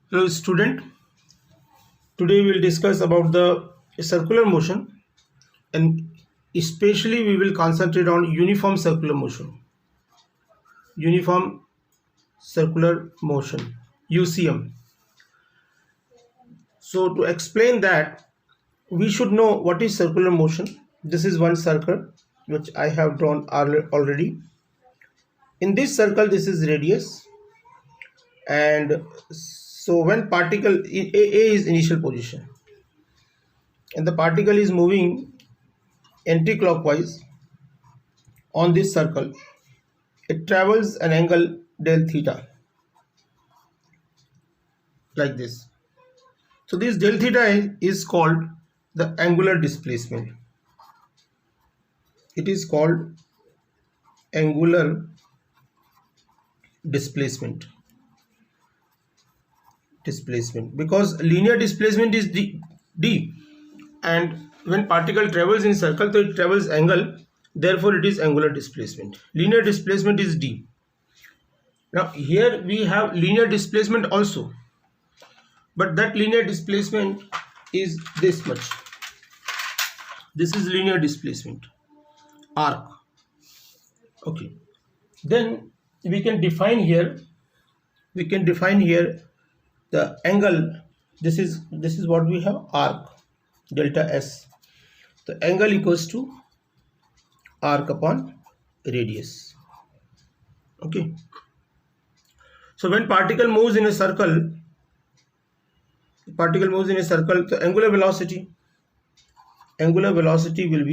Hello student, today we will discuss about the circular motion, and especially we will concentrate on uniform circular motion. Uniform circular motion, UCM. So to explain that, we should know what is circular motion. This is one circle which I have drawn already. In this circle, this is radius, and so when particle A is initial position and the particle is moving anti-clockwise on this circle, it travels an angle del theta like this. So this del theta is called the angular displacement. It is called angular displacement because linear displacement is d, and when particle travels in circle, so it travels angle, therefore it is angular displacement. Linear displacement is d. Now here we have linear displacement also, but that linear displacement is this much. This is linear displacement arc. Okay, then we can define here the angle. This is what we have, arc delta s. The angle equals to arc upon radius. Okay, so when particle moves in a circle, the angular velocity will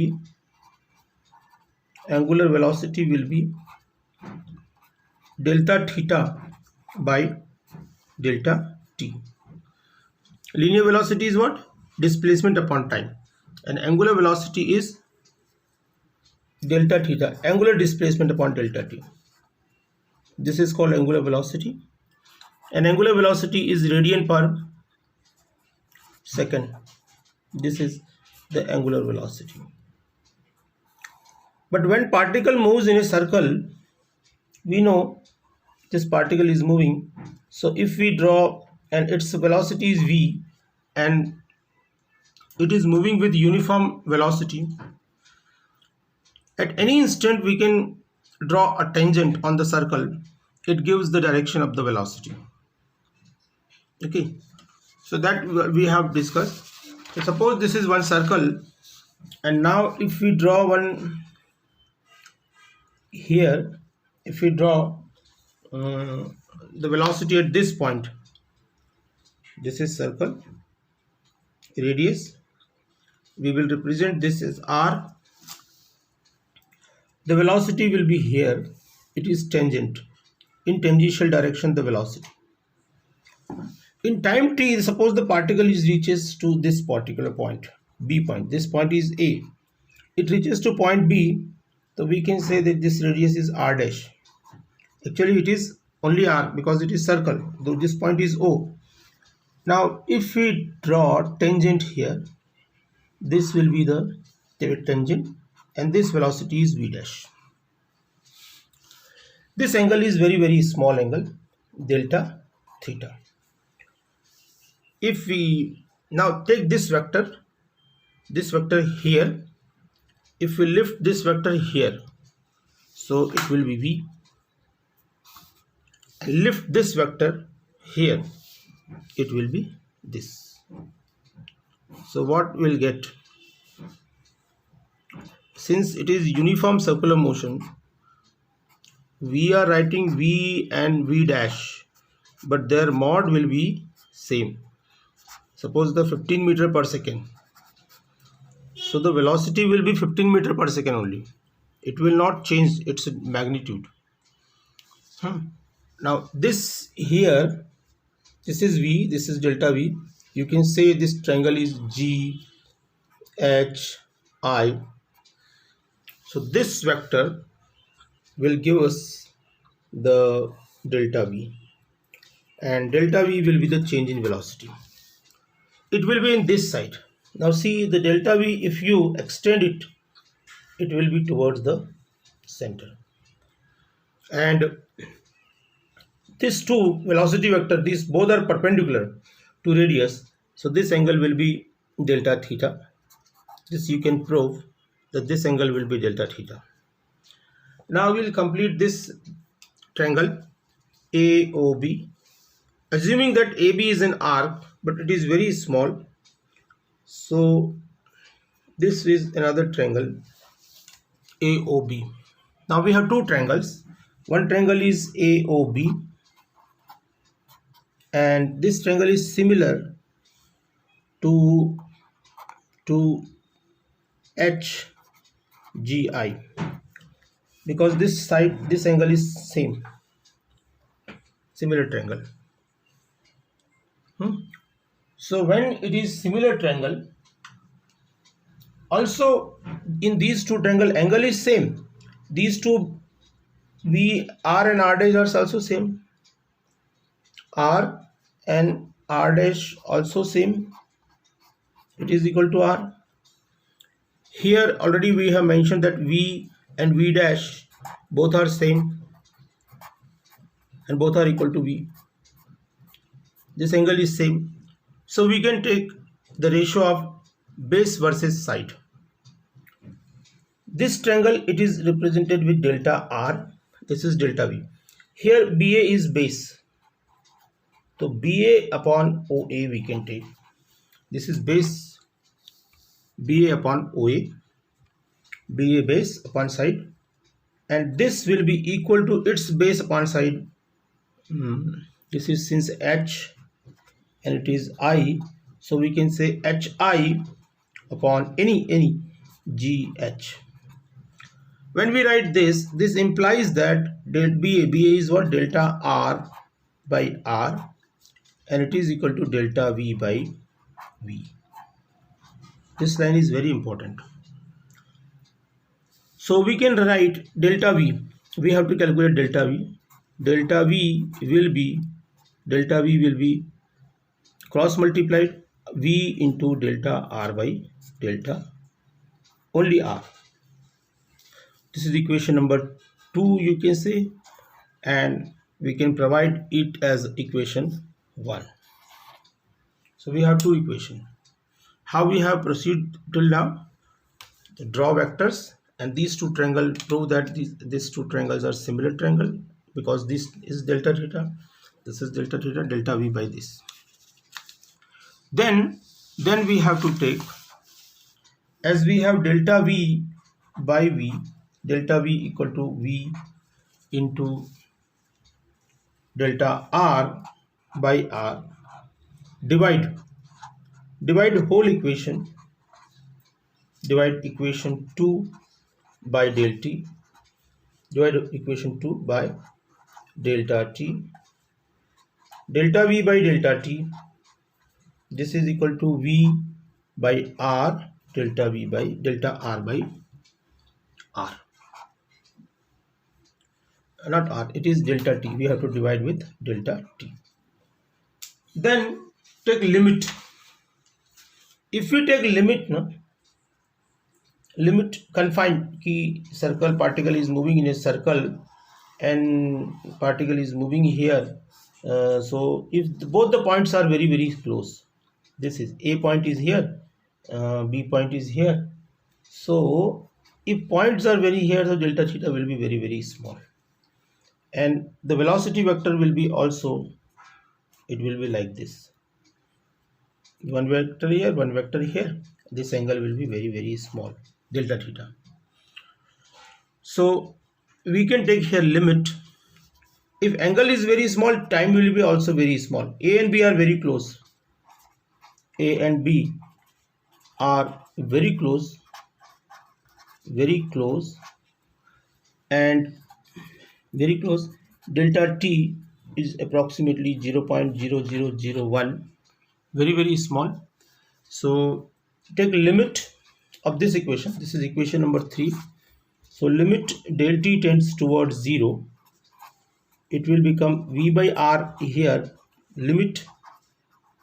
be delta theta by delta t. Linear velocity is what? Displacement upon time, and angular velocity is delta theta, angular displacement upon delta t. This is called angular velocity, and angular velocity is radian per second. This is the angular velocity. But when particle moves in a circle, we know this particle is moving. So if we draw, and its velocity is v, and it is moving with uniform velocity, at any instant we can draw a tangent on the circle. It gives the direction of the velocity. Okay, so that we have discussed. So suppose this is one circle, and now if we draw one here, if we draw the velocity at this point, this is circle, radius, we will represent this as r. The velocity will be here, it is tangent, in tangential direction the velocity. In time t, suppose the particle reaches to this particular point, B point. This point is A. It reaches to point B, so we can say that this radius is r dash. Actually it is only r because it is circle, though this point is O. Now if we draw tangent here, this will be the tangent, and this velocity is v dash. This angle is very small angle, delta theta. If we now take this vector here, if we lift this vector here, so it will be v. Lift this vector here, it will be this. So what we'll get, since it is uniform circular motion, we are writing v and v dash, but their mod will be same. Suppose the 15 meter per second, so the velocity will be 15 meter per second only. It will not change its magnitude. Now this here, this is v, this is delta v. You can say this triangle is g h I. So this vector will give us the delta v, and delta v will be the change in velocity. It will be in this side. Now see, the delta v, if you extend it, it will be towards the center, and these two velocity vector, these both are perpendicular to radius, so this angle will be delta theta. This you can prove that this angle will be delta theta. Now we will complete this triangle AOB, assuming that AB is an arc but it is very small. So this is another triangle AOB. Now we have two triangles. One triangle is AOB and this triangle is similar to HGI because this side, this angle is same, similar triangle. So when it is similar triangle, also in these two triangle angle is same. These two V R and R dash are also same. R and R dash also same. It is equal to R. Here already we have mentioned that V and V dash both are same and both are equal to V. This angle is same. So we can take the ratio of base versus side. This triangle, it is represented with delta R. This is delta V. Here BA is base. So BA upon OA we can take. This is base, BA upon OA, BA base upon side, and this will be equal to its base upon side. This is since H and it is I, so we can say HI upon any GH. When we write this implies that BA is what? Delta R by R, and it is equal to delta V by V. This line is very important. So we can write delta V. We have to calculate delta V. Delta V will be cross multiplied V into delta R by delta only R. This is equation number 2 you can say, and we can provide it as equation 1. So we have two equations. How we have proceed till now? Draw vectors, and these two triangles prove that these two triangles are similar triangle because this is delta theta, this is delta theta, delta V by this. Then we have to take, as we have delta V by V, delta V equal to V into delta R by R, divide whole equation, divide equation 2 by del T, divide equation 2 by delta T, delta V by delta T, this is equal to V by R, delta V by delta R by R. Not R, it is delta T. We have to divide with delta T. Then take limit. If we take limit, limit confined key circle, particle is moving in a circle and particle is moving here. So if both the points are very close, this is A point is here, B point is here. So if points are very here, the delta theta will be very small, and the velocity vector will be also, it will be like this, one vector here, one vector here. This angle will be very small, delta theta. So we can take here limit. If angle is very small, time will be also very small. A and B are very close. A and B are very close, and very close. Delta T is approximately 0.0001, very small. So take limit of this equation. This is equation number 3. So limit del T tends towards 0, it will become V by R here, limit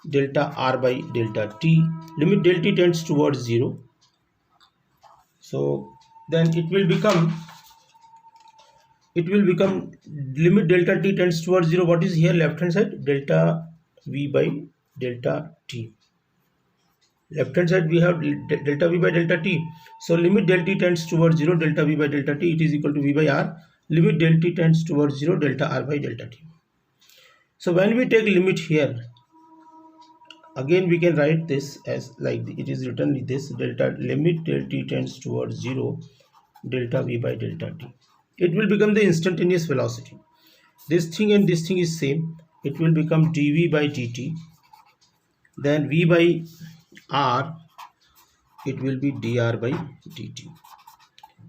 delta R by delta T, limit del T tends towards 0. So then it will become it will become limit delta t tends towards 0. What is here left hand side? Delta v by delta t. Left hand side we have delta v by delta t. So limit delta t tends towards 0, delta v by delta t, it is equal to v by r. Limit delta t tends towards 0, delta r by delta t. So when we take limit here, again we can write this as like it is written with this delta limit delta t tends towards 0, delta v by delta t. It will become the instantaneous velocity. This thing and this thing is same. It will become dv by dt. Then v by r, it will be dr by dt.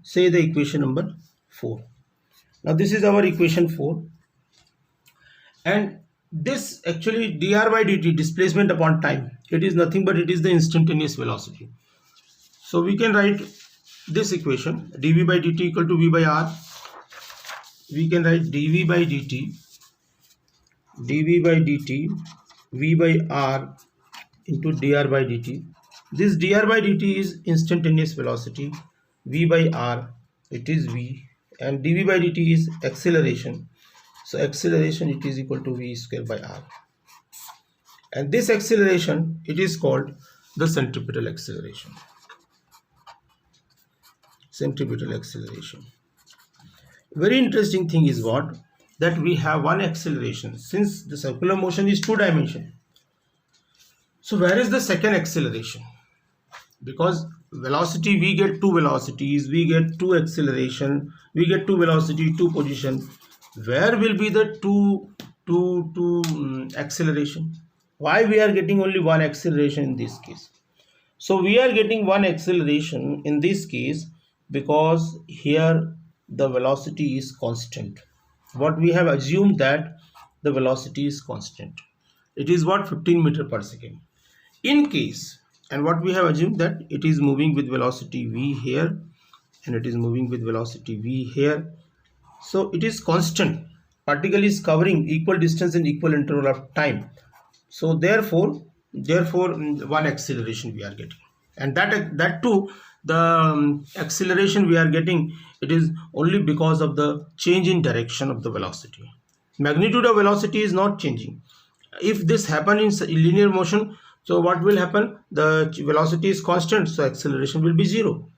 Say the equation number 4. Now this is our equation 4. And this actually dr by dt, displacement upon time, it is nothing but it is the instantaneous velocity. So we can write this equation dv by dt equal to v by r. We can write dv by dt v by r into dr by dt. This dr by dt is instantaneous velocity, v by r it is v, and dv by dt is acceleration. So acceleration, it is equal to v square by r, and this acceleration, it is called the centripetal acceleration. Centripetal acceleration. Very interesting thing is what? That we have one acceleration. Since the circular motion is two-dimensional, so where is the second acceleration? Because velocity, we get two velocities, we get two acceleration, we get two velocity, two position. Where will be the two acceleration? Why we are getting only one acceleration in this case? So we are getting one acceleration in this case because here the velocity is constant. What we have assumed that the velocity is constant. It is what? 15 meter per second. In case, and what we have assumed that it is moving with velocity v here, and it is moving with velocity v here. So it is constant. Particle is covering equal distance in equal interval of time. So therefore one acceleration we are getting, and that too, the acceleration we are getting, it is only because of the change in direction of the velocity. Magnitude of velocity is not changing. If this happen in linear motion, so what will happen? The velocity is constant, so acceleration will be 0.